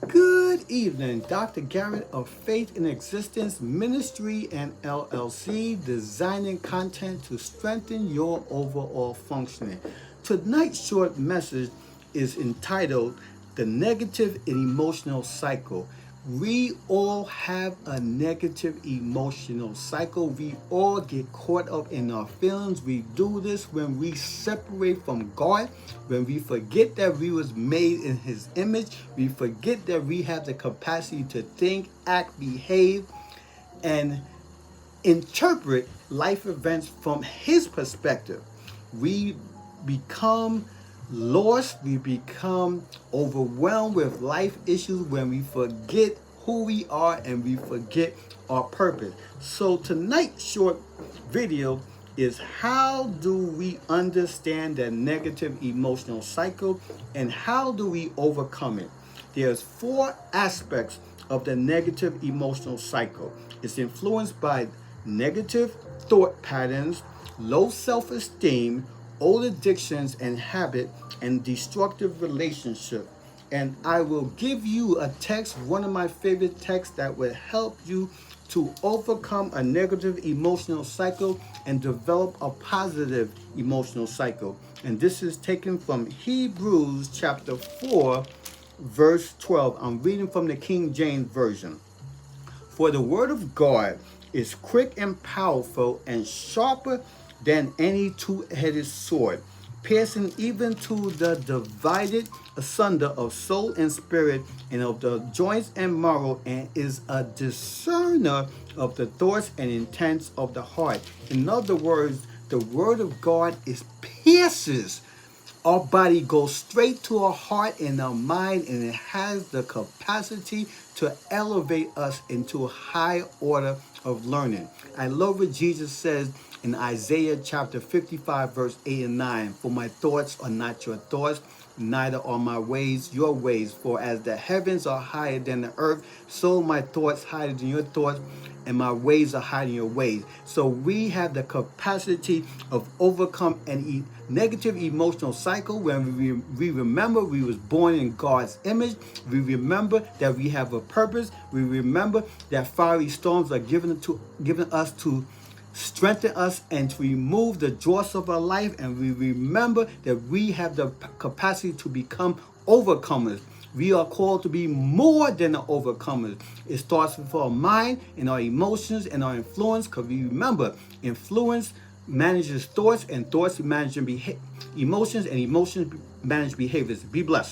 Good evening, Dr. Garrett of Faith in Existence Ministry and LLC, designing content to strengthen your overall functioning. Tonight's short message is entitled The Negative and Emotional Cycle. We all have a negative emotional cycle. We all get caught up in our feelings. We do this when we separate from God, when we forget that we was made in his image. We forget that we have the capacity to think, act, behave, and interpret life events from his perspective. We become lost, we become overwhelmed with life issues when we forget who we are and we forget our purpose. So tonight's short video is how do we understand the negative emotional cycle and how do we overcome it? There's four aspects of the negative emotional cycle. It's influenced by negative thought patterns, low self-esteem, old addictions and habit, and destructive relationship. And I will give you a text, one of my favorite texts that will help you to overcome a negative emotional cycle and develop a positive emotional cycle. And this is taken from Hebrews chapter 4, verse 12. I'm reading from the King James Version. For the word of God is quick and powerful and sharper than any two-headed sword, piercing even to the divided asunder of soul and spirit and of the joints and marrow, and is a discerner of the thoughts and intents of the heart. In other words, the word of God is pierces. Our body goes straight to our heart and our mind, and it has the capacity to elevate us into a high order of learning. I love what Jesus says in Isaiah chapter 55, verse 8 and 9. For my thoughts are not your thoughts, neither are my ways your ways. For as the heavens are higher than the earth, so my thoughts higher than your thoughts, and my ways are higher than your ways. So we have the capacity of overcome any negative emotional cycle when we remember we was born in God's image. We remember that we have a purpose. We remember that fiery storms are given us to strengthen us and to remove the dross of our life. And we remember that we have the capacity to become overcomers. We are called to be more than an overcomers. It starts with our mind and our emotions and our influence, because we remember influence manages thoughts, and thoughts manage emotions, and emotions manage behaviors. Be blessed.